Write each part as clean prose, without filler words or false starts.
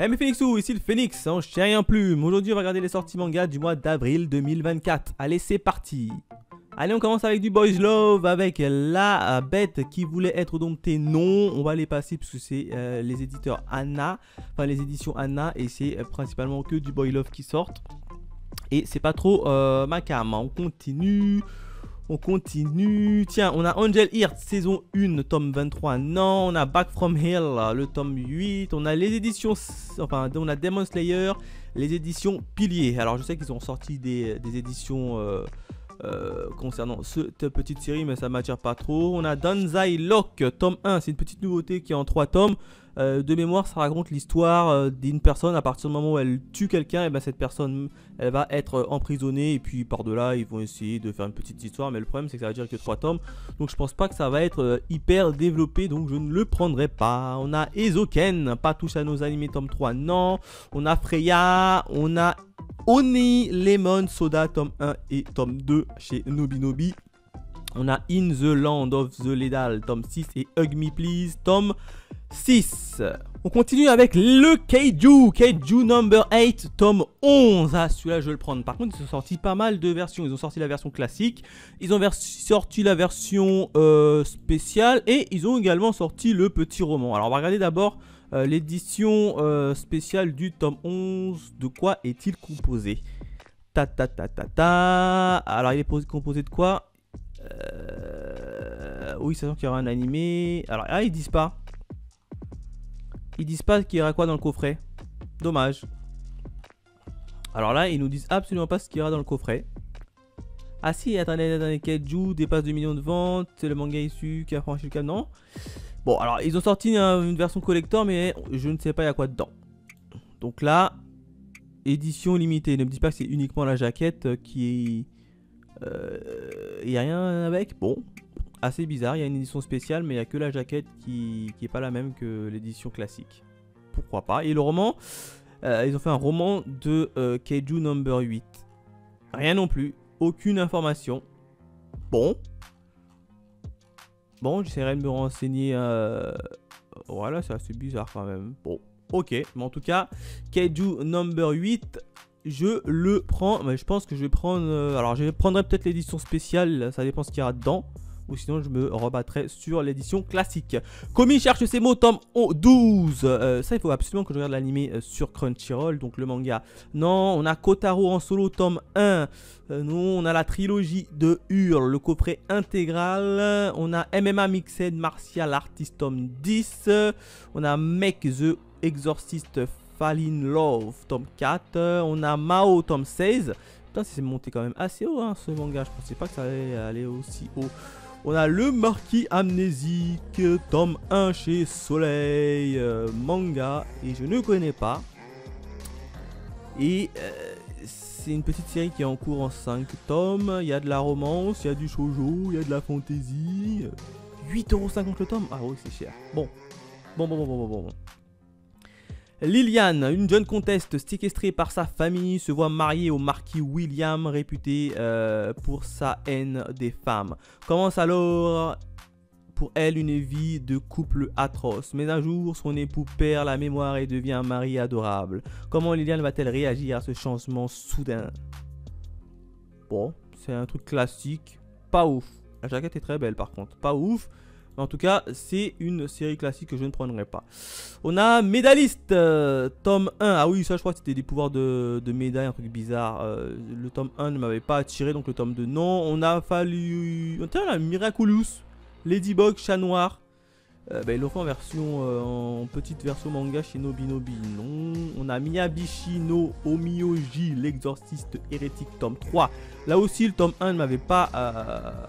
Hey mes Phoenixous, ici le Phoenix, en chien et en plume. Aujourd'hui on va regarder les sorties manga du mois d'avril 2024. Allez c'est parti. Allez on commence avec du Boys Love, avec la bête qui voulait être domptée. Non, on va les passer parce que c'est les éditeurs Anna, enfin les éditions Anna, et c'est principalement que du Boy Love qui sortent. Et c'est pas trop ma cam. On continue. On continue. Tiens, on a Angel Heart, saison 1, tome 23. Non, on a Back from Hell, le tome 8. On a les éditions... Enfin, on a Demon Slayer, les éditions Piliers. Alors, je sais qu'ils ont sorti des éditions concernant cette petite série, mais ça m'attire pas trop. On a Danzai Lock, tome 1. C'est une petite nouveauté qui est en 3 tomes. De mémoire, ça raconte l'histoire d'une personne. À partir du moment où elle tue quelqu'un, et ben cette personne, elle va être emprisonnée. Et puis par-delà, ils vont essayer de faire une petite histoire. Mais le problème, c'est que ça va durer que 3 tomes. Donc je pense pas que ça va être hyper développé. Donc je ne le prendrai pas. On a Ezoken, pas touche à nos animés tome 3, non. On a Freya, on a Oni Lemon Soda, tome 1 et tome 2 chez Nobinobi. On a In the Land of the Ledal, tome 6 et Hug Me Please, tome 6. On continue avec le Kaiju number 8, tome 11. Ah, celui-là, je vais le prendre. Par contre, ils ont sorti pas mal de versions. Ils ont sorti la version classique, ils ont sorti la version spéciale et ils ont également sorti le petit roman. Alors, on va regarder d'abord l'édition spéciale du tome 11. De quoi est-il composé? Alors, il est composé de quoi? Oui, c'est sûr qu'il y aura un animé. Alors, ils disent pas. Ils disent pas qu'il y aura quoi dans le coffret. Dommage. Alors là, ils nous disent absolument pas ce qu'il y aura dans le coffret. Ah si, attendez, Kaiju dépasse 2 millions de ventes. C'est le manga issu qui a franchi le cap, non? Bon, alors, ils ont sorti une version collector, mais je ne sais pas il y a quoi dedans. Donc là, édition limitée. Ne me dis pas que c'est uniquement la jaquette qui est... Il n'y a rien avec. Bon, assez bizarre. Il y a une édition spéciale, mais il n'y a que la jaquette qui est pas la même que l'édition classique. Pourquoi pas. Et le roman, ils ont fait un roman de Kaiju number 8. Rien non plus. Aucune information. Bon, j'essaierai de me renseigner. Voilà, c'est assez bizarre quand même. Bon, ok. Mais en tout cas, Kaiju number 8... je le prends, mais je pense que je vais prendre... alors je prendrai peut-être l'édition spéciale, ça dépend ce qu'il y aura dedans. Ou sinon je me rebattrai sur l'édition classique. Komi cherche ses mots, tome 12. Ça il faut absolument que je regarde l'animé sur Crunchyroll, donc le manga. Non, on a Kotaro en solo, tome 1. Non, on a la trilogie de Hurl, le coffret intégral. On a MMA Mixed Martial Artist, tome 10. On a Make the Exorcist Fall in Love, tome 4. On a Mao, tome 16. Putain, c'est monté quand même assez haut, hein, ce manga. Je pensais pas que ça allait aller aussi haut. On a le Marquis Amnésique, tome 1 chez Soleil Manga. Et je ne connais pas. Et c'est une petite série qui est en cours en 5 tomes. Il y a de la romance, il y a du shoujo, il y a de la fantasy. 8,50 € le tome. Ah oui, c'est cher. Bon. Liliane, une jeune comtesse séquestrée par sa famille, se voit mariée au marquis William, réputé pour sa haine des femmes. Commence alors pour elle une vie de couple atroce. Mais un jour, son époux perd la mémoire et devient un mari adorable. Comment Liliane va-t-elle réagir à ce changement soudain? Bon, c'est un truc classique, pas ouf. La jaquette est très belle par contre, pas ouf. En tout cas, c'est une série classique que je ne prendrai pas. On a Médailliste, tome 1. Ah oui, ça je crois que c'était des pouvoirs de médaille, un truc bizarre. Le tome 1 ne m'avait pas attiré, donc le tome 2 non. On a fallu... Tiens, la Miraculous, Ladybug, Chat Noir. Ils l'ont fait en version, en petite version manga chez Nobinobi, non. On a Miyabishi no Omyoji, l'exorciste hérétique, tome 3. Là aussi, le tome 1 ne m'avait pas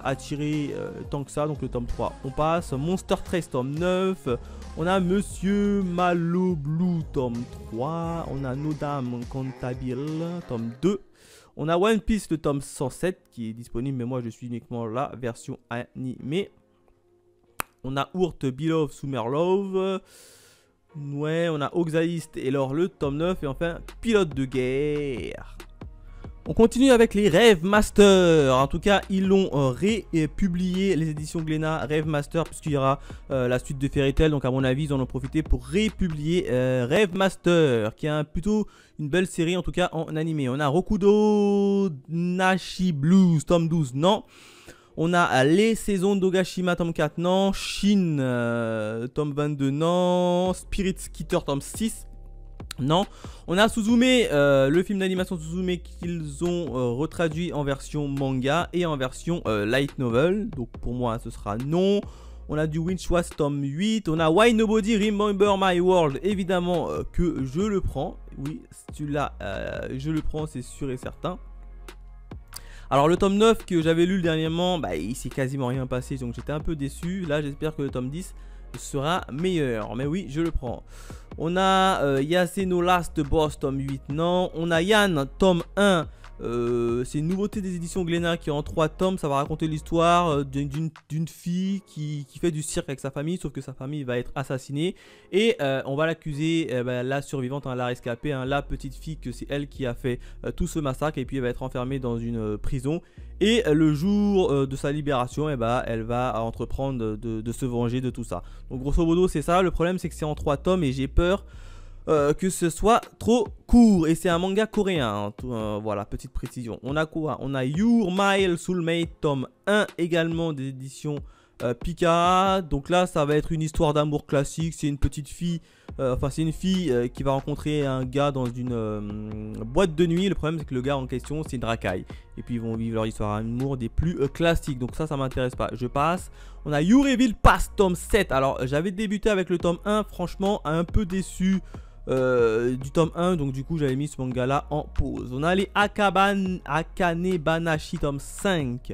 attiré tant que ça, donc le tome 3, on passe. Monster Trace, tome 9. On a Monsieur Maloblu, tome 3. On a Nodam Cantabile, tome 2. On a One Piece, le tome 107, qui est disponible, mais moi je suis uniquement la version animée. On a Hurt, Beloved, Summer Love. Ouais, on a Oxalist et alors le tome 9. Et enfin, Pilote de guerre. On continue avec les Rêve Master. En tout cas, ils l'ont républié, les éditions Glénat Rêve Master, puisqu'il y aura la suite de Fairy Tail. Donc, à mon avis, ils en ont profité pour républier Rêve Master, qui est plutôt une belle série, en tout cas en animé. On a Rokudo Nashi Blues, tome 12, non. On a les saisons d'Ogashima, tome 4, non. Shin, tome 22, non. Spirit Skitter, tome 6. Non, on a Suzume, le film d'animation Suzume qu'ils ont retraduit en version manga et en version light novel. Donc pour moi ce sera non. On a du Winchwas tome 8. On a Why Nobody Remember My World. Évidemment que je le prends. Oui, celui-là je le prends, c'est sûr et certain. Alors le tome 9 que j'avais lu dernièrement, bah, il s'est quasiment rien passé, donc j'étais un peu déçu. Là j'espère que le tome 10 sera meilleur, mais oui, je le prends. On a Yaseno Last Boss tome 8, non. On a Yann tome 1. C'est une nouveauté des éditions Glénat qui est en 3 tomes. Ça va raconter l'histoire d'une fille qui fait du cirque avec sa famille, sauf que sa famille va être assassinée. Et on va l'accuser, la survivante, la rescapée, la petite fille, que c'est elle qui a fait tout ce massacre. Et puis elle va être enfermée dans une prison. Et le jour de sa libération, elle va entreprendre de se venger de tout ça. Donc grosso modo c'est ça. Le problème c'est que c'est en 3 tomes et j'ai peur que ce soit trop court. Et c'est un manga coréen, hein. Voilà, petite précision. On a quoi? On a Your My Soulmate tome 1 également des éditions Pika. Donc là ça va être une histoire d'amour classique. C'est une petite fille, c'est une fille qui va rencontrer un gars dans une boîte de nuit. Le problème c'est que le gars en question c'est une racaille. Et puis ils vont vivre leur histoire d'amour des plus classiques. Donc ça m'intéresse pas, je passe. On a You Reveal Pass tome 7. Alors j'avais débuté avec le tome 1. Franchement un peu déçu du tome 1, donc du coup j'avais mis ce manga là en pause. On a les Akane Banashi tome 5.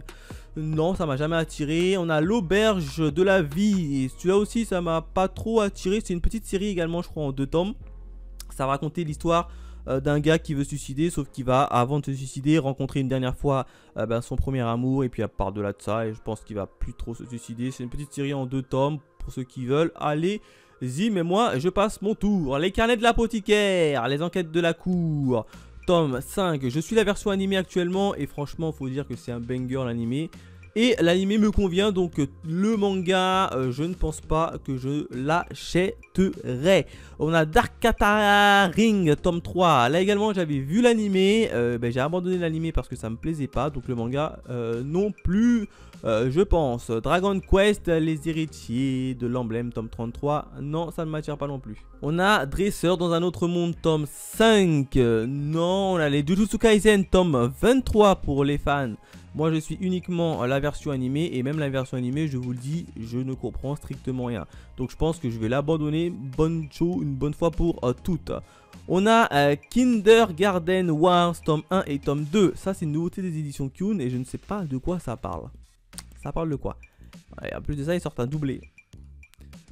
Non, ça m'a jamais attiré. On a l'Auberge de la vie, et celui-là aussi ça m'a pas trop attiré. C'est une petite série également, je crois, en 2 tomes. Ça va raconter l'histoire d'un gars qui veut se suicider, sauf qu'il va, avant de se suicider, rencontrer une dernière fois son premier amour, et puis à part de là de ça, et je pense qu'il va plus trop se suicider. C'est une petite série en 2 tomes pour ceux qui veulent. Allez-y, mais moi je passe mon tour. Les carnets de l'apothicaire, les enquêtes de la cour, tome 5. Je suis la version animée actuellement et franchement faut dire que c'est un banger l'animé. Et l'animé me convient, donc le manga, je ne pense pas que je l'achèterai. On a Dark Katara Ring, tome 3. Là également, j'avais vu l'animé. J'ai abandonné l'animé parce que ça me plaisait pas. Donc le manga, non plus, je pense. Dragon Quest, les héritiers de l'emblème, tome 33. Non, ça ne m'attire pas non plus. On a Dresseur dans un autre monde, tome 5. Non, on a les Jujutsu Kaisen, tome 23 pour les fans. Moi je suis uniquement la version animée, et même la version animée, je vous le dis, je ne comprends strictement rien. Donc je pense que je vais l'abandonner une bonne fois pour toutes. On a Kindergarten Wars tome 1 et tome 2. Ça c'est une nouveauté des éditions Kyun et je ne sais pas de quoi ça parle. Ça parle de quoi? Et en plus de ça, ils sortent un doublé.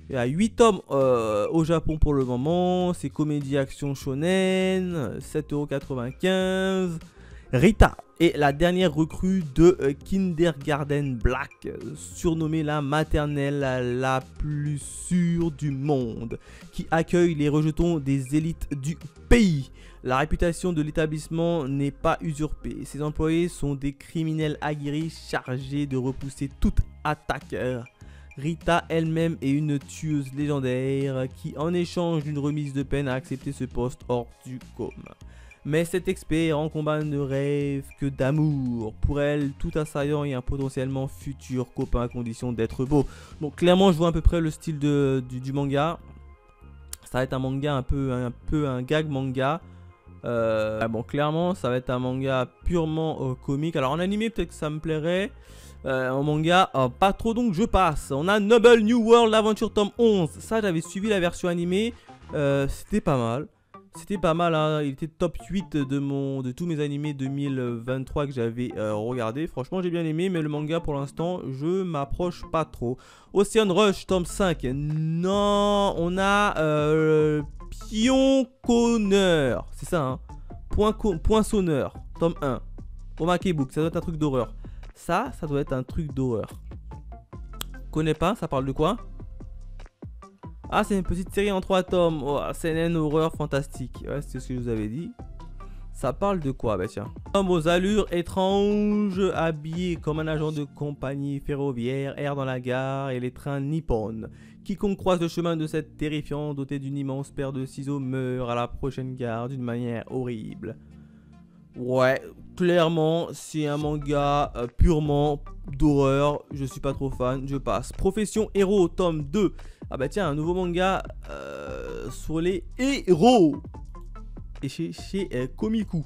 Il y a 8 tomes au Japon pour le moment. C'est comédie action shonen, 7,95 €. Rita est la dernière recrue de Kindergarten Black, surnommée la maternelle la plus sûre du monde, qui accueille les rejetons des élites du pays. La réputation de l'établissement n'est pas usurpée. Ses employés sont des criminels aguerris chargés de repousser toute attaque. Rita elle-même est une tueuse légendaire qui, en échange d'une remise de peine, a accepté ce poste hors du commun. Mais cet expert en combat ne rêve que d'amour. Pour elle, tout assaillant est un potentiellement futur copain à condition d'être beau. Donc clairement, je vois à peu près le style du manga. Ça va être un manga un peu un gag manga. Bon, clairement, ça va être un manga purement comique. Alors en animé, peut-être que ça me plairait. En manga, pas trop, donc je passe. On a Noble New World Adventure tome 11. Ça, j'avais suivi la version animée. C'était pas mal. C'était pas mal, hein. Il était top 8 de tous mes animés 2023 que j'avais regardé. Franchement, j'ai bien aimé, mais le manga pour l'instant, je m'approche pas trop. Ocean Rush, tome 5. Non, on a Pionconneur. C'est ça, hein. Poinçonneur, tome 1. Omake-book, ça doit être un truc d'horreur. Ça doit être un truc d'horreur. Connais pas, ça parle de quoi? Ah, c'est une petite série en 3 tomes. Oh, CNN horreur fantastique. Ouais, c'est ce que je vous avais dit. Ça parle de quoi? Bah tiens. Homme aux allures étranges, habillé comme un agent de compagnie ferroviaire, erre dans la gare et les trains nippons. Quiconque croise le chemin de cette terrifiante dotée d'une immense paire de ciseaux meurt à la prochaine gare d'une manière horrible. Ouais, clairement, c'est un manga purement d'horreur. Je suis pas trop fan, je passe. Profession héros, tome 2. Ah bah tiens, un nouveau manga sur les héros. Et chez Komiku.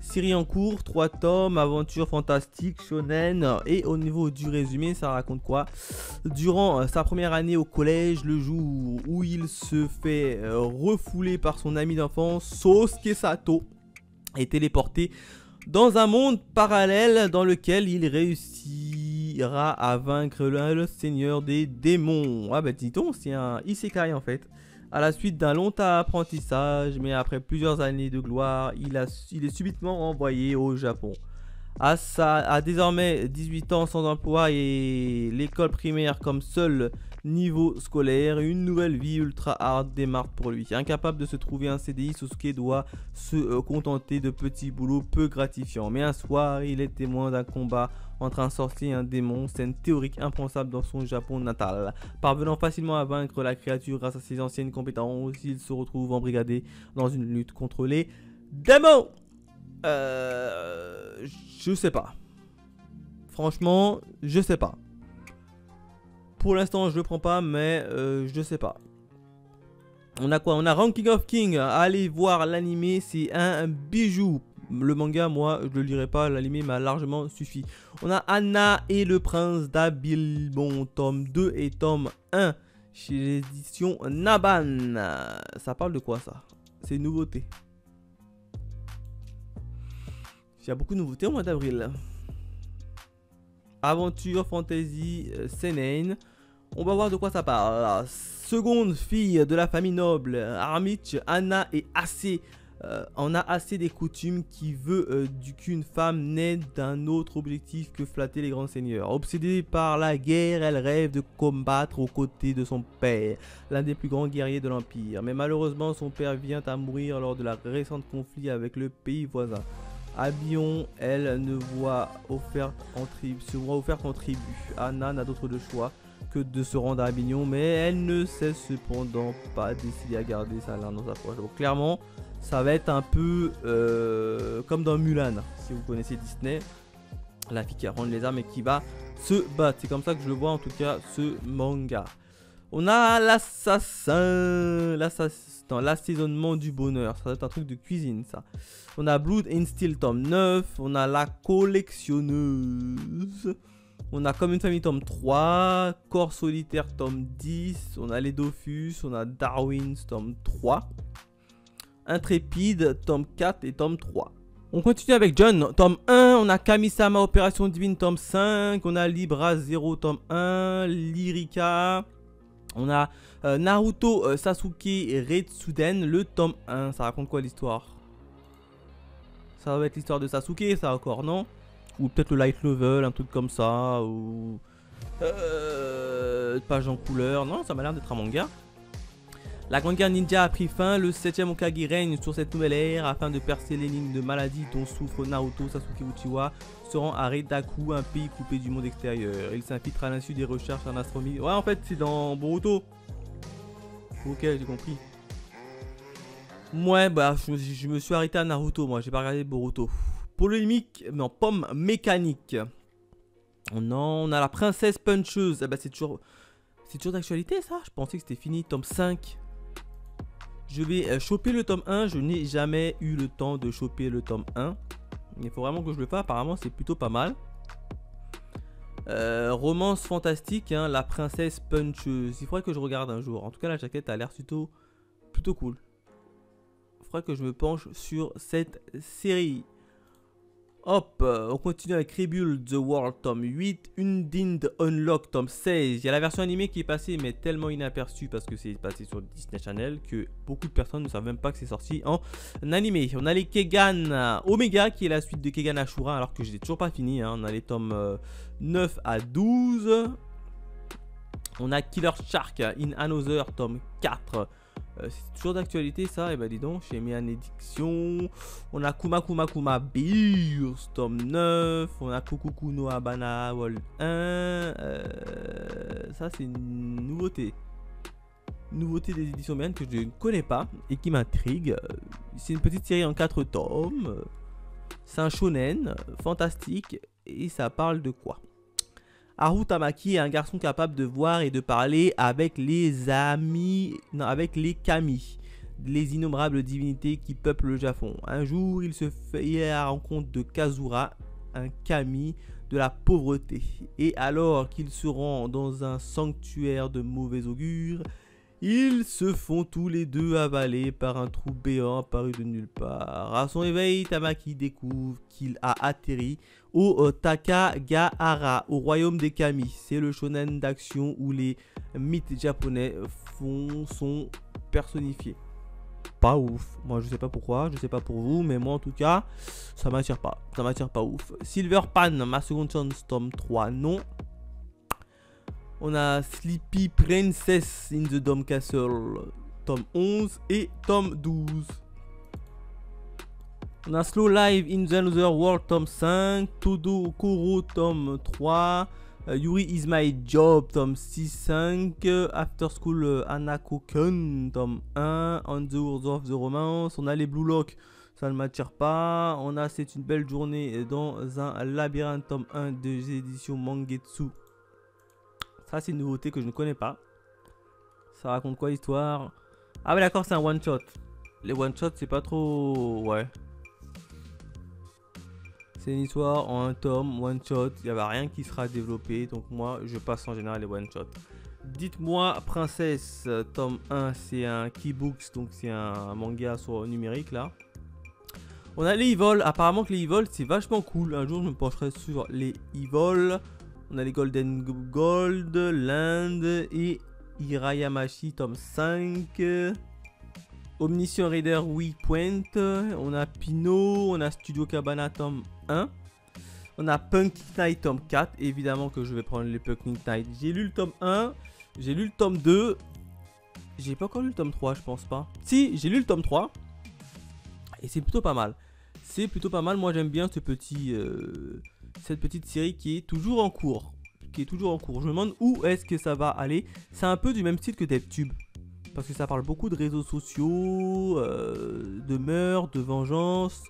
Série en cours, 3 tomes, aventure fantastique, shonen. Et au niveau du résumé, ça raconte quoi? Durant sa première année au collège, le jour où il se fait refouler par son ami d'enfance, Sosuke Sato, est téléporté dans un monde parallèle dans lequel il réussira à vaincre le seigneur des démons. Ah bah dis-donc, c'est un isekai en fait. À la suite d'un long apprentissage, mais après plusieurs années de gloire, il est subitement envoyé au Japon. A désormais 18 ans sans emploi et l'école primaire comme seul niveau scolaire, une nouvelle vie ultra hard démarre pour lui. Incapable de se trouver un CDI, Sosuke doit se contenter de petits boulots peu gratifiants. Mais un soir, il est témoin d'un combat entre un sorcier et un démon, scène théorique impensable dans son Japon natal. Parvenant facilement à vaincre la créature grâce à ses anciennes compétences, il se retrouve embrigadé dans une lutte contre les démons. Je sais pas. Franchement, je sais pas. Pour l'instant, je le prends pas, mais je sais pas. On a quoi? On a Ranking of King. Allez voir l'animé, c'est un bijou. Le manga, moi, je le lirai pas. L'animé m'a largement suffi. On a Anna et le prince d'Abilbon, tome 2 et tome 1 chez l'édition Naban. Ça parle de quoi ça? C'est une nouveauté. Il y a beaucoup de nouveautés au mois d'avril. Aventure, fantasy, seinen. On va voir de quoi ça parle. Seconde fille de la famille noble, Armich, Anna est assez... on a assez des coutumes qui veut qu'une femme n'ait d'un autre objectif que flatter les grands seigneurs. Obsédée par la guerre, elle rêve de combattre aux côtés de son père, l'un des plus grands guerriers de l'Empire. Mais malheureusement, son père vient à mourir lors de la récente conflit avec le pays voisin. Abion, elle se voit offerte en tribu. Anna n'a d'autre choix que de se rendre à Avignon, mais elle ne s'est cependant pas décidée à garder sa langue dans sa poche. Donc clairement, ça va être un peu comme dans Mulan, si vous connaissez Disney. La fille qui arrange les armes et qui va se battre. C'est comme ça que je le vois en tout cas, ce manga. On a l'assassin, l'assaisonnement du bonheur. Ça va être un truc de cuisine, ça. On a Blood and Steel, tome 9. On a la collectionneuse. On a Comme une famille, tome 3. Corps solitaire, tome 10. On a les Dofus. On a Darwin, tome 3. Intrépide, tome 4 et tome 3. On continue avec John, tome 1. On a Kami-sama, Opération Divine, tome 5. On a Libra 0, tome 1. Lyrica. On a Naruto Sasuke Retsuden, le tome 1. Ça raconte quoi l'histoire? Ça va être l'histoire de Sasuke, ça encore, non? Ou peut-être le light novel, un truc comme ça. Ou page en couleur. Non, ça m'a l'air d'être un manga. La Grande Guerre Ninja a pris fin. Le 7ème Hokage règne sur cette nouvelle ère. Afin de percer l'énigme de maladie dont souffre Naruto, Sasuke Uchiwa se rend à Redaku, un pays coupé du monde extérieur. Il s'infiltre à l'insu des recherches en astronomie. Ouais, en fait, c'est dans Boruto. Ok, j'ai compris. Ouais, bah, je me suis arrêté à Naruto, moi. J'ai pas regardé Boruto. Polémique, non, pomme mécanique. Oh non, on a la princesse puncheuse. Ah bah, c'est toujours d'actualité, ça. Je pensais que c'était fini, tome 5. Je vais choper le tome 1. Je n'ai jamais eu le temps de choper le tome 1. Il faut vraiment que je le fasse. Apparemment, c'est plutôt pas mal. Romance fantastique, hein, la princesse puncheuse. Il faudrait que je regarde un jour. En tout cas, la jaquette a l'air plutôt cool. Il faudrait que je me penche sur cette série. Hop, on continue avec Rebuild the World, tome 8. Undead Unlock, tome 16. Il y a la version animée qui est passée, mais tellement inaperçue parce que c'est passé sur Disney Channel que beaucoup de personnes ne savent même pas que c'est sorti en animé. On a les Kegan Omega, qui est la suite de Kegan Ashura, alors que je l'ai toujours pas fini. Hein. On a les tomes 9 à 12. On a Killer Shark in Another, tome 4. C'est toujours d'actualité ça. Et bah dis donc, chez Mian Édition, on a Kuma Kuma Kuma Beers, tome 9. On a Kukuku no Habana World 1. Ça c'est une nouveauté. Nouveauté des éditions Mian que je ne connais pas et qui m'intrigue. C'est une petite série en 4 tomes. C'est un shonen fantastique. Et ça parle de quoi? Haru Tamaki est un garçon capable de voir et de parler avec les kami, les innombrables divinités qui peuplent le Japon. Un jour, il se fait à la rencontre de Kazura, un kami de la pauvreté. Et alors qu'il se rend dans un sanctuaire de mauvais augure, ils se font tous les deux avaler par un trou béant apparu de nulle part. À son éveil, Tamaki découvre qu'il a atterri au Takagahara, au royaume des kami. C'est le shonen d'action où les mythes japonais sont personnifiés. Pas ouf. Moi je sais pas pourquoi, je sais pas pour vous, mais moi en tout cas, ça m'attire pas. Ça m'attire pas ouf. Silver Pan, ma seconde chance, tome 3, non. On a Sleepy Princess in the Dome Castle, tome 11 et tome 12. On a Slow Live in the Another World, tome 5. Todo Koro, tome 3. Yuri is my job, tome 6-5. After School Hanako-kun, tome 1. On the Wars of the Romance. On a les Blue Lock, ça ne m'attire pas. On a C'est une belle journée dans un labyrinthe, tome 1 des éditions Mangetsu. Ça c'est une nouveauté que je ne connais pas. Ça raconte quoi l'histoire? Ah ouais d'accord, c'est un one shot. Les one shot c'est pas trop... Ouais. C'est une histoire en un tome, one shot. Il n'y avait rien qui sera développé. Donc moi je passe en général les one shot. Dites-moi Princesse, tome 1 c'est un keybooks. Donc c'est un manga sur numérique là. On a les Evol. Apparemment que les Evol c'est vachement cool. Un jour je me pencherai sur les Evol. On a les Golden Gold, l'Inde et Hirayamashi, tome 5. Omniscient Reader Weekpoint. On a Pinot, on a Studio Cabana, tome 1. On a Punk Night, tome 4. Évidemment que je vais prendre les Punk Night. J'ai lu le tome 1, j'ai lu le tome 2. J'ai pas encore lu le tome 3, je pense pas. Si, j'ai lu le tome 3. Et c'est plutôt pas mal. C'est plutôt pas mal, moi j'aime bien ce petit... cette petite série qui est toujours en cours. Je me demande où est-ce que ça va aller. C'est un peu du même style que DevTube. Parce que ça parle beaucoup de réseaux sociaux, de meurtres, de vengeance.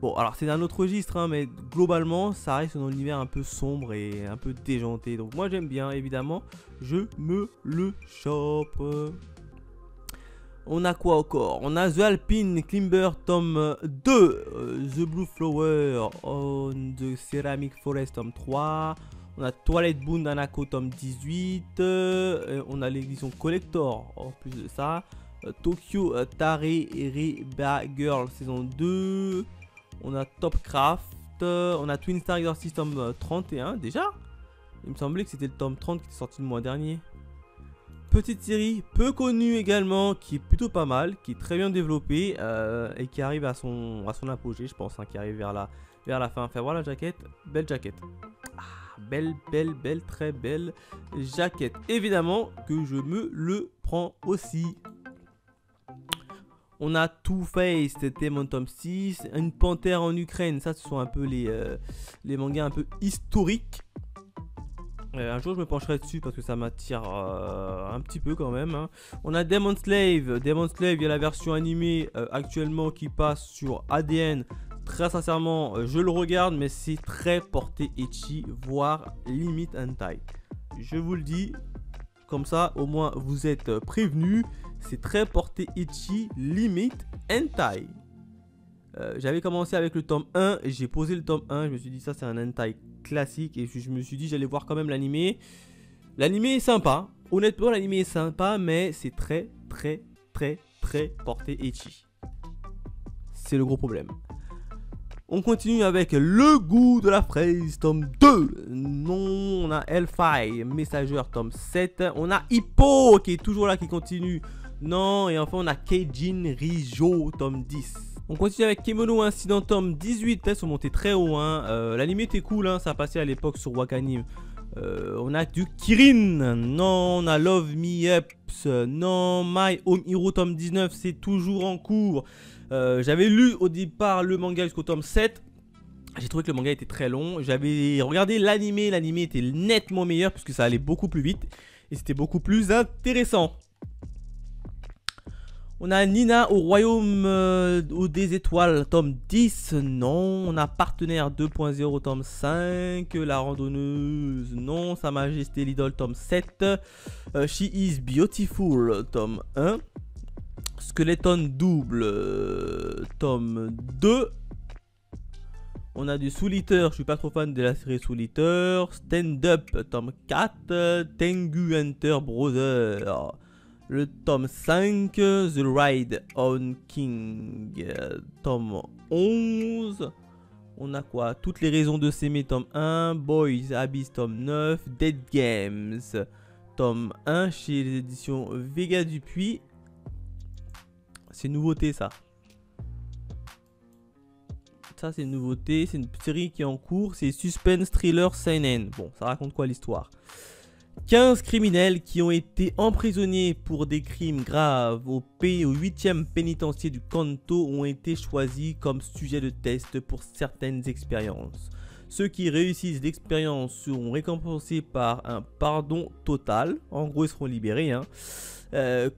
Bon, alors c'est un autre registre, hein, mais globalement, ça reste dans l'univers un peu sombre et un peu déjanté. Donc moi j'aime bien, évidemment. Je me le chope. On a quoi encore? On a The Alpine Climber tome 2, The Blue Flower on the Ceramic Forest tome 3, on a Twilight Boon Hanako tome 18, on a l'édition Collector en plus de ça, Tokyo Tareriba Girl saison 2, on a Topcraft, on a Twin Star Exorcist tome 31 déjà. Il me semblait que c'était le tome 30 qui était sorti le mois dernier. Petite série peu connue également, qui est plutôt pas mal, qui est très bien développée et qui arrive à son apogée, je pense, hein, qui arrive vers la fin. Enfin voilà la jaquette, belle jaquette. Ah, belle, très belle jaquette. Évidemment que je me le prends aussi. On a Two-Faced, Demon tome 6, une panthère en Ukraine, ça ce sont un peu les mangas un peu historiques. Un jour je me pencherai dessus parce que ça m'attire un petit peu quand même, hein. On a Demon Slave, il y a la version animée actuellement qui passe sur ADN. Très sincèrement je le regarde mais c'est très porté ecchi, voire limite hentai. Je vous le dis, comme ça au moins vous êtes prévenus, c'est très porté ecchi, limite hentai. J'avais commencé avec le tome 1 et j'ai posé le tome 1, je me suis dit ça c'est un hentai classique et je me suis dit j'allais voir quand même l'animé. L'animé est sympa, honnêtement l'animé est sympa mais c'est très porté ecchi. C'est le gros problème. On continue avec Le goût de la fraise tome 2. Non, on a Hellfire Messenger tome 7. On a Hippo qui est toujours là, qui continue. Non, et enfin on a Keijin Rijo tome 10. On continue avec Kemono Incident tome 18. Là, ils sont montés très haut, hein. L'anime était cool, hein. Ça a passé à l'époque sur Wakanim. On a du Kirin. Non, on a Love Me Ups. Non, My Home Hero tome 19, c'est toujours en cours. J'avais lu au départ le manga jusqu'au tome 7. J'ai trouvé que le manga était très long. J'avais regardé l'animé. L'animé était nettement meilleur puisque ça allait beaucoup plus vite. Et c'était beaucoup plus intéressant. On a Nina au royaume des étoiles, tome 10, non. On a Partenaire 2.0, tome 5. La randonneuse, non. Sa majesté l'idole, tome 7. She is beautiful, tome 1. Skeleton double, tome 2. On a du Soul Eater, je suis pas trop fan de la série Soul Eater. Stand Up, tome 4. Tengu Hunter Brother. Le tome 5, The Ride on King, tome 11. On a quoi? Toutes les raisons de s'aimer, tome 1. Boys Abyss, tome 9. Dead Games, tome 1 chez les éditions Vega Dupuis. C'est une nouveauté ça. Ça c'est une nouveauté, c'est une série qui est en cours. C'est Suspense Thriller Seinen. Bon, ça raconte quoi l'histoire? 15 criminels qui ont été emprisonnés pour des crimes graves au 8e pénitencier du Kanto ont été choisis comme sujet de test pour certaines expériences. Ceux qui réussissent l'expérience seront récompensés par un pardon total. En gros, ils seront libérés.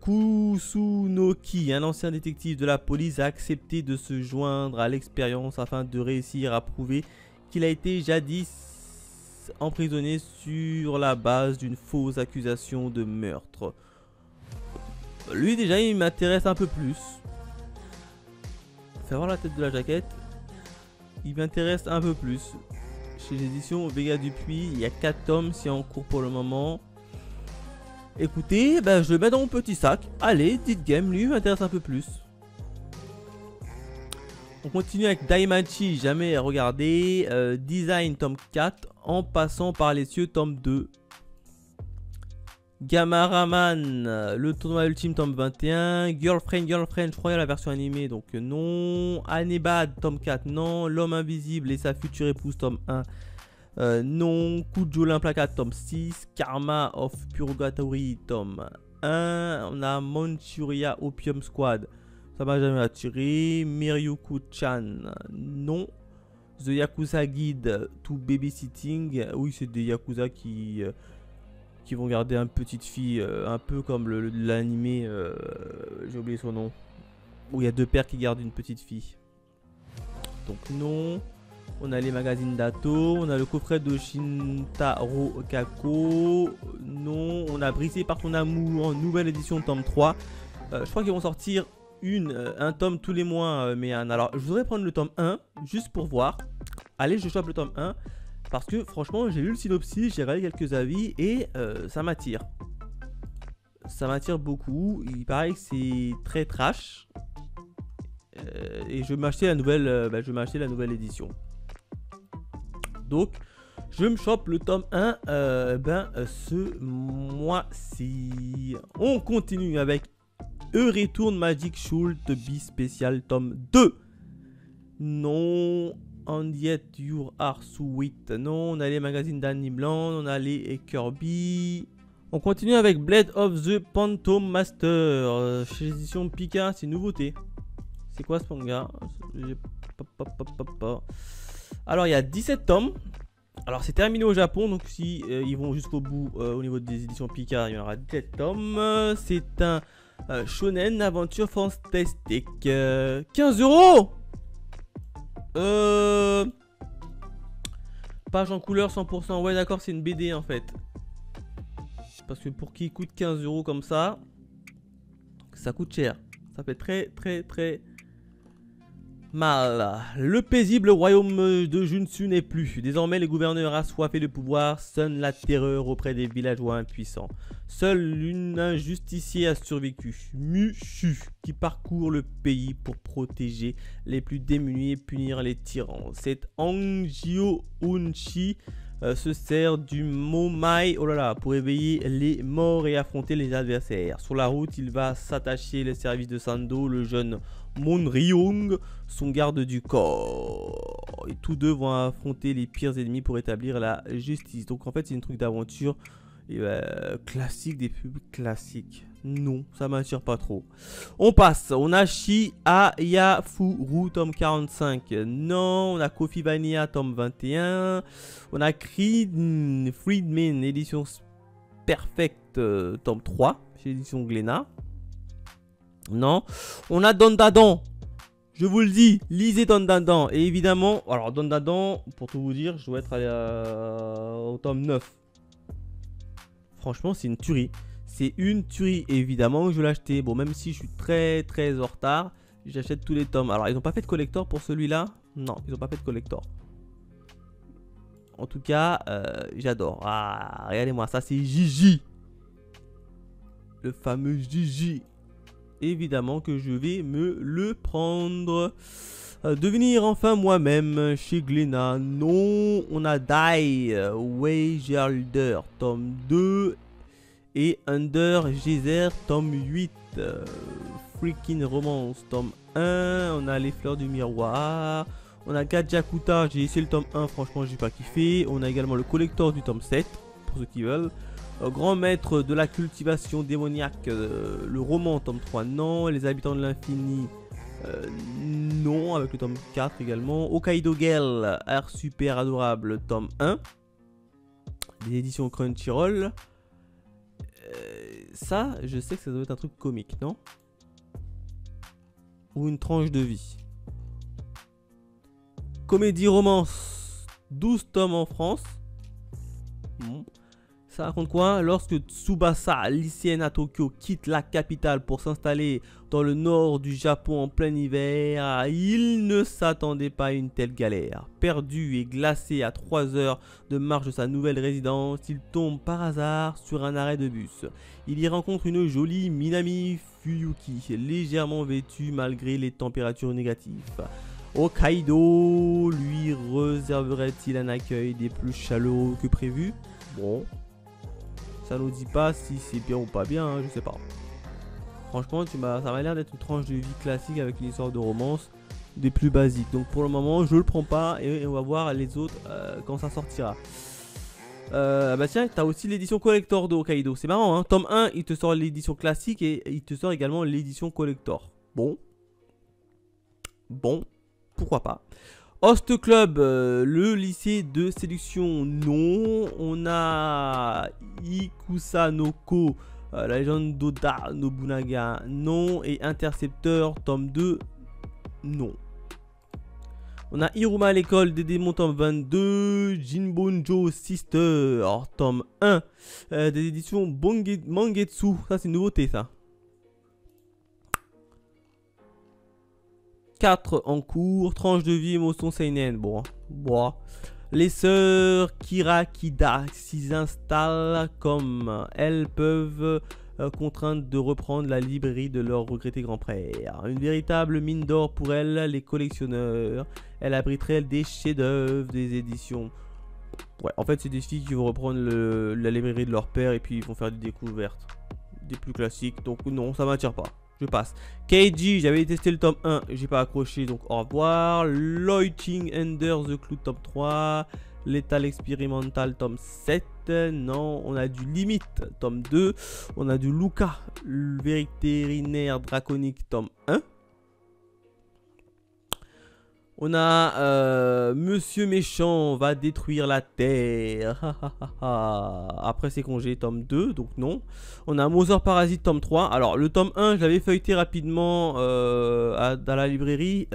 Kusunoki, un ancien détective de la police, a accepté de se joindre à l'expérience afin de réussir à prouver qu'il a été jadis emprisonné sur la base d'une fausse accusation de meurtre. Lui déjà il m'intéresse un peu plus. Fais voir la tête de la jaquette. Il m'intéresse un peu plus. Chez l'édition Vega Dupuis, il y a 4 tomes, c'est en cours pour le moment. Écoutez, je le mets dans mon petit sac. Allez, Dead Game, lui m'intéresse un peu plus. On continue avec Daimachi, jamais regardé. Design tome 4, en passant par les cieux tome 2. Gamaraman, le tournoi ultime tome 21. Girlfriend, je crois qu'il y a la version animée, donc non. Anebad tome 4, non. L'homme invisible et sa future épouse tome 1. Non. Kujo l'implacable tome 6. Karma of Purgatory tome 1. On a Manchuria Opium Squad. Ça m'a jamais attiré. Miryuku-chan, non. The Yakuza Guide to Babysitting. Oui, c'est des Yakuza qui vont garder une petite fille. Un peu comme l'animé. J'ai oublié son nom. Où il y a 2 pères qui gardent une petite fille. Donc non. On a les magazines d'Ato. On a le coffret de Shintaro Kako. Non. On a Brisé par ton amour en nouvelle édition tome 3. Je crois qu'ils vont sortir un tome tous les mois, mais alors je voudrais prendre le tome 1 juste pour voir. Allez, je chope le tome 1 parce que franchement j'ai lu le synopsis, j'ai regardé quelques avis et ça m'attire. Ça m'attire beaucoup. Il paraît que c'est très trash et je vais m'acheter la nouvelle édition. Donc je me chope le tome 1 ce mois-ci. On continue avec Return Magic Schule de B Special tome 2. Non. And Yet You Are Sweet. Non. On a les magazines d'Animland. On a les Kirby. On continue avec Blade of the Phantom Master. Chez l'édition Pika, c'est une nouveauté. C'est quoi ce manga? Alors il y a 17 tomes. Alors c'est terminé au Japon, donc si ils vont jusqu'au bout au niveau des éditions Pika, il y aura 17 tomes. C'est un shonen aventure fantastique. 15 €. Page en couleur 100%. Ouais d'accord, c'est une BD en fait. Parce que pour qui coûte 15 € comme ça, ça coûte cher. Ça fait très mal. Le paisible royaume de Junsu n'est plus. Désormais, les gouverneurs assoiffés de pouvoir sonnent la terreur auprès des villageois impuissants. Seul un justicier a survécu, Mushu, qui parcourt le pays pour protéger les plus démunis et punir les tyrans. Cet Anjio Unchi se sert du Momai pour éveiller les morts et affronter les adversaires. Sur la route, il va s'attacher les services de Sando, le jeune Monryong, son garde du corps. et tous deux vont affronter les pires ennemis pour établir la justice. Donc en fait, c'est une truc d'aventure classique, des pubs classiques. Non, ça m'attire pas trop. On passe. On a Chihayafuru, tome 45. Non, on a Coffee Vanilla, tome 21. On a Friedman, édition Perfect, tome 3, chez l'édition Glénat. Non. On a Dandadan. Je vous le dis, lisez Dandadan. Et évidemment, alors Dandadan, pour tout vous dire, je dois être allé au tome 9. Franchement, c'est une tuerie. C'est une tuerie. Et évidemment, je vais l'acheter. Bon, même si je suis très très en retard, j'achète tous les tomes. Alors, ils n'ont pas fait de collector pour celui-là? Non, ils n'ont pas fait de collector. En tout cas, j'adore. Ah, regardez-moi, ça c'est Gigi. Le fameux Gigi. Évidemment que je vais me le prendre. Devenir enfin moi-même chez Glénat. Non, on a Die, Waygelder, tome 2. Et Under Geyser, tome 8. Freaking Romance, tome 1. On a Les Fleurs du Miroir. On a Gajakuta, j'ai essayé le tome 1, franchement j'ai pas kiffé. On a également le collector du tome 7, pour ceux qui veulent. Grand maître de la cultivation démoniaque, le roman, tome 3, non. Les habitants de l'infini, non, avec le tome 4 également. Hokkaido Girl, Air super adorable, tome 1. Des éditions Crunchyroll. Ça, je sais que ça doit être un truc comique, non? Ou une tranche de vie. Comédie romance, 12 tomes en France. Bon. Ça raconte quoi? Lorsque Tsubasa, lycéenne à Tokyo, quitte la capitale pour s'installer dans le nord du Japon en plein hiver, il ne s'attendait pas à une telle galère. Perdu et glacé à 3 heures de marche de sa nouvelle résidence, il tombe par hasard sur un arrêt de bus. Il y rencontre une jolie Minami Fuyuki, légèrement vêtue malgré les températures négatives. Hokkaido lui réserverait-il un accueil des plus chaleureux que prévu? Bon, ça nous dit pas si c'est bien ou pas bien, hein, je sais pas. Franchement, ça m'a l'air d'être une tranche de vie classique avec une histoire de romance des plus basiques. Donc pour le moment, je le prends pas et on va voir les autres quand ça sortira. Bah tiens, t'as aussi l'édition collector de Hokkaido. C'est marrant, hein. Tome 1, il te sort l'édition classique et il te sort également l'édition collector. Bon, pourquoi pas. Host Club, le lycée de séduction, non. On a Ikusanoko, la légende d'Oda Nobunaga, non. Et Intercepteur, tome 2, non. On a Iruma à l'école des démons, tome 22. Jinbonjo Sister, tome 1. Des éditions Mangetsu, ça c'est une nouveauté ça. 4 en cours, tranche de vie, émotion seinen. Bon. Les sœurs Kirakida s'y installent comme elles peuvent, contraintes de reprendre la librairie de leur regretté grand-père. Une véritable mine d'or pour elles, les collectionneurs. Elle abriterait des chefs-d'œuvre des éditions. Ouais, en fait, c'est des filles qui vont reprendre la librairie de leur père et puis ils vont faire des découvertes. Des plus classiques. Donc non, ça m'attire pas. Je passe. Keiji, j'avais testé le tome 1, j'ai pas accroché, donc au revoir. Loiting Under the Cloud, tome 3. Lethal Experimental, tome 7. Non, on a du Limite, tome 2. On a du Luca, le vétérinaire draconique, tome 1. On a Monsieur Méchant va détruire la Terre. Après ses congés, tome 2, donc non. On a Mother Parasite, tome 3. Alors, le tome 1, je l'avais feuilleté rapidement dans la librairie.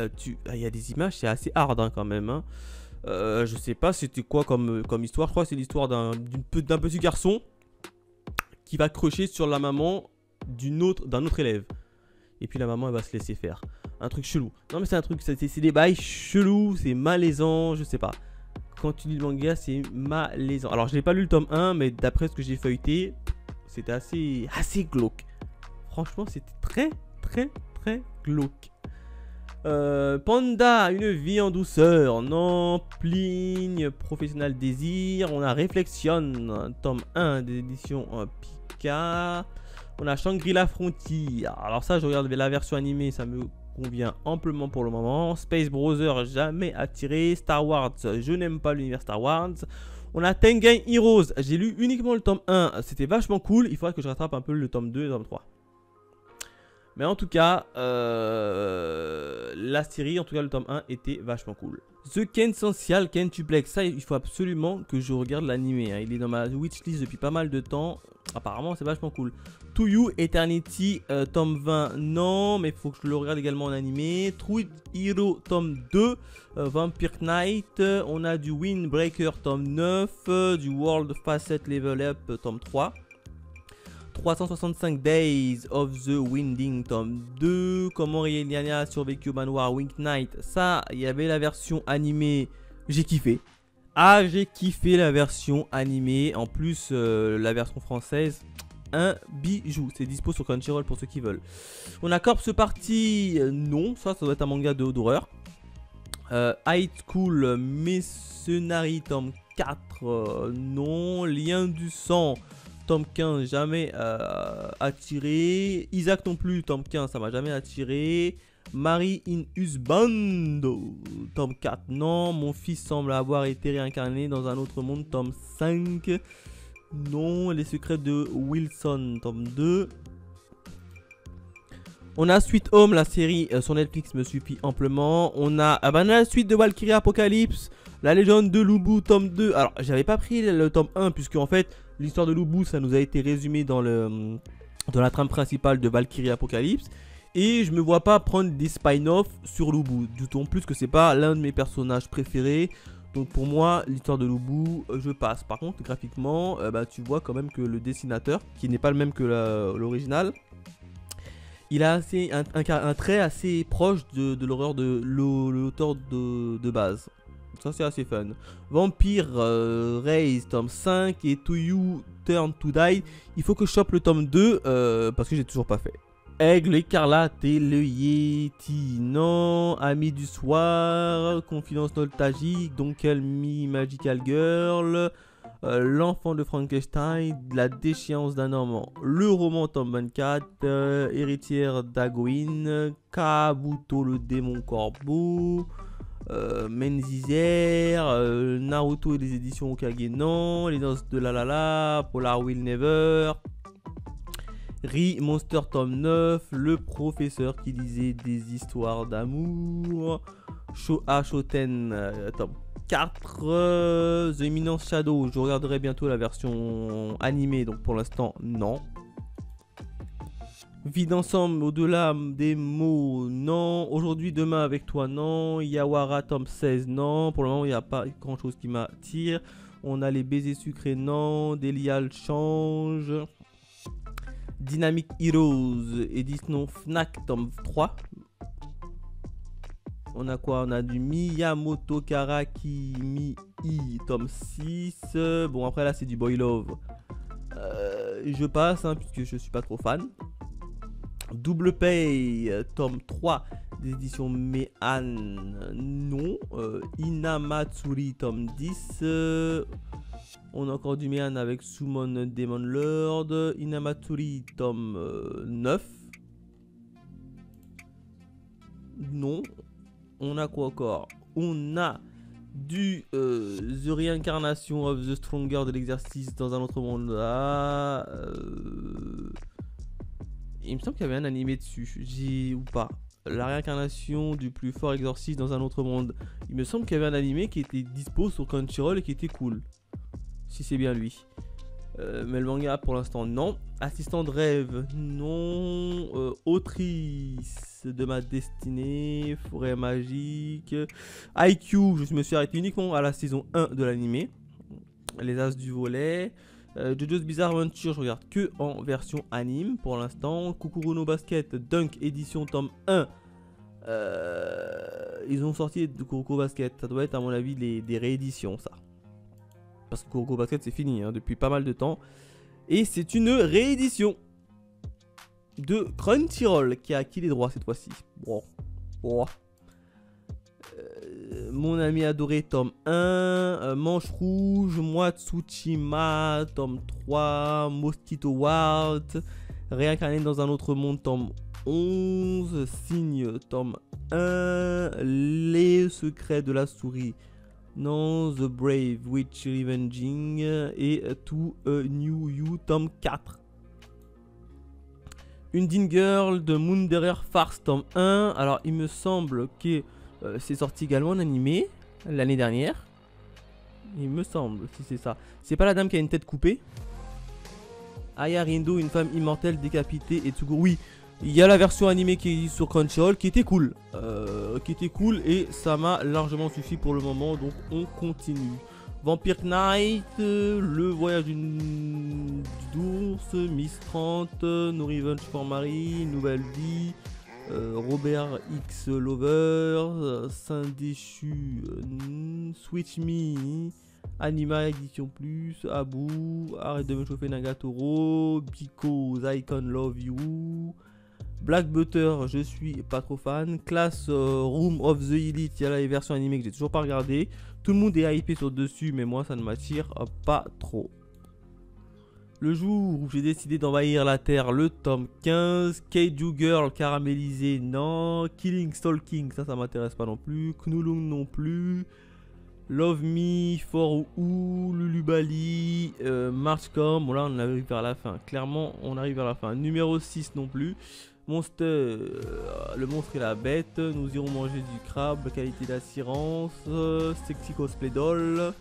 Il y a des images, c'est assez hard hein, quand même. Hein. Je sais pas c'était quoi comme histoire. Je crois que c'est l'histoire d'un petit garçon qui va crocher sur la maman d'un autre élève. Et puis la maman, elle va se laisser faire. Un truc chelou. Non mais c'est un truc, c'est des bails chelous, c'est malaisant, je sais pas. Quand tu lis le manga, c'est malaisant. Alors je n'ai pas lu le tome 1, mais d'après ce que j'ai feuilleté, c'était assez glauque. Franchement, c'était très glauque. Panda, une vie en douceur. Non, Pligne, Professionnel Désir. On a Réflexion, tome 1 des éditions Pika. On a Shangri-La Frontier. Alors ça, je regarde la version animée, ça me convient amplement pour le moment. Space Browser, jamais attiré. Star Wars, je n'aime pas l'univers Star Wars. On a Tengen Heroes, j'ai lu uniquement le tome 1, c'était vachement cool. Il faudrait que je rattrape un peu le tome 2 et le tome 3. Mais en tout cas, la série, en tout cas le tome 1, était vachement cool. The Quintessential Quintuplex, ça il faut absolument que je regarde l'animé. Hein. Il est dans ma wishlist depuis pas mal de temps. Apparemment c'est vachement cool. To You Eternity, tome 20, non, mais il faut que je le regarde également en animé. True Hero, tome 2, Vampire Knight, on a du Windbreaker, tome 9, du World Facet Level Up, tome 3. 365 Days of the Winding, tome 2. Comment Rieliana a survécu au manoir Wing Knight. Ça, il y avait la version animée. J'ai kiffé. Ah, j'ai kiffé la version animée. En plus, la version française, un bijou. C'est dispo sur Crunchyroll pour ceux qui veulent. On a Corpse Party. Non, ça doit être un manga d'horreur. High School Mercenary, tome 4. Non. Lien du sang. Tome 15, jamais attiré. Isaac non plus, tome 15, ça m'a jamais attiré. Marie in Husbando, tome 4, non. Mon fils semble avoir été réincarné dans un autre monde, tome 5. Non. Les secrets de Wilson, tome 2. On a Sweet Home, la série sur Netflix me suffit amplement. On a la suite de Valkyrie Apocalypse, la légende de Lubu, tome 2. Alors, j'avais pas pris le tome 1, puisque en fait, l'histoire de Lubu, ça nous a été résumé dans la trame principale de Valkyrie Apocalypse. Et je me vois pas prendre des spin-off sur Lubu. D'autant plus que c'est pas l'un de mes personnages préférés. Donc pour moi, l'histoire de Lubu, je passe. Par contre, graphiquement, tu vois quand même que le dessinateur, qui n'est pas le même que l'original, il a un trait assez proche de l'horreur de l'auteur de base. Ça c'est assez fun. Vampire Raise tome 5 et To You Turn to Die. Il faut que je chope le tome 2 parce que j'ai toujours pas fait. Aigle écarlate et le Yeti, non. Ami du soir, confidence nostalgique, donc Me Magical Girl, l'enfant de Frankenstein, la déchéance d'un Normand, le roman tome 24, héritière d'Agouin, Kabuto le démon corbeau, Menzizer, Naruto et les éditions Okage, non. Les noces de la la la, Polar Will Never, Monster tome 9, le professeur qui lisait des histoires d'amour, Shoten tome 4, The Eminence Shadow, je regarderai bientôt la version animée, donc pour l'instant non. Vie d'ensemble au-delà des mots, non. Aujourd'hui, demain avec toi, non. Yawara tome 16, non. Pour le moment, il n'y a pas grand chose qui m'attire. On a les baisers sucrés, non. Delial change. Dynamic Heroes, édition Fnac tome 3. On a quoi? On a du Miyamoto Karaki Mi tome 6. Bon, après là, c'est du Boy Love. Je passe, hein, puisque je suis pas trop fan. Double Pay, tome 3 des éditions Mehan, non. Inamatsuri, tome 10. On a encore du Mehan avec Summon Demon Lord. Inamatsuri, tome 9. Non. On a quoi encore? On a du The Reincarnation of the Stronger de l'exercice dans un autre monde. Là. Il me semble qu'il y avait un animé dessus, ou pas. La réincarnation du plus fort exorciste dans un autre monde. Il me semble qu'il y avait un animé qui était dispo sur Crunchyroll et qui était cool. Si c'est bien lui. Mais le manga pour l'instant non. Assistant de rêve, non. Autrice de ma destinée, forêt magique. IQ, je me suis arrêté uniquement à la saison 1 de l'animé. Les As du volet. Jojo's Bizarre Adventure, je regarde que en version anime pour l'instant. Kukuru no Basket, Dunk édition tome 1. Ils ont sorti de Kuroko Basket. Ça doit être à mon avis des rééditions, ça. Parce que Kuroko Basket c'est fini hein, depuis pas mal de temps. Et c'est une réédition de Crunchyroll qui a acquis les droits cette fois-ci. Bon. Mon ami adoré, tome 1. Manche rouge, moi Tsushima, tome 3. Mosquito Ward, réincarné dans un autre monde, tome 11, Signe, tome 1, Les secrets de la souris. Non, The Brave Witch Revenging et To a New You, tome 4. Undine Girl de Moonderer Farce, tome 1. Alors, il me semble que c'est sorti également en animé l'année dernière. Il me semble, si c'est ça. C'est pas la dame qui a une tête coupée? Aya Rindo, une femme immortelle décapitée et Tsugu. Oui, il y a la version animée qui est sur Crunchyroll qui était cool. Et ça m'a largement suffi pour le moment. Donc on continue. Vampire Knight, Le voyage d'ours, Miss 30, No Revenge for Marie, Nouvelle vie, Robert X Lover, Saint déchu, Switch Me, Anima Edition Plus, Abu, Arrête de me chauffer Nagatoro, Because I Can Love You, Black Butter, je suis pas trop fan, Class Room of the Elite, il y a la version animée que j'ai toujours pas regardé. Tout le monde est hypé sur dessus, mais moi ça ne m'attire pas trop. Le jour où j'ai décidé d'envahir la Terre, le tome 15, Keiju Girl caramélisé, non, Killing Stalking, ça m'intéresse pas non plus, Knulung non plus, Love Me, For Who, Lulubali, Marchcom, bon là on arrive vers la fin, clairement on arrive vers la fin, numéro 6 non plus, Monster, le monstre et la bête, nous irons manger du crabe, qualité d'assurance, Sexy Cosplay Doll,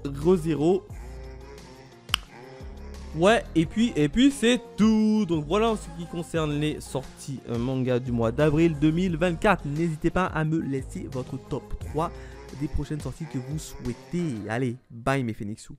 Gros Zero. Ouais, et puis c'est tout. Donc voilà en ce qui concerne les sorties manga du mois d'avril 2024. N'hésitez pas à me laisser votre top 3 des prochaines sorties que vous souhaitez. Allez, bye mes Phoenixous.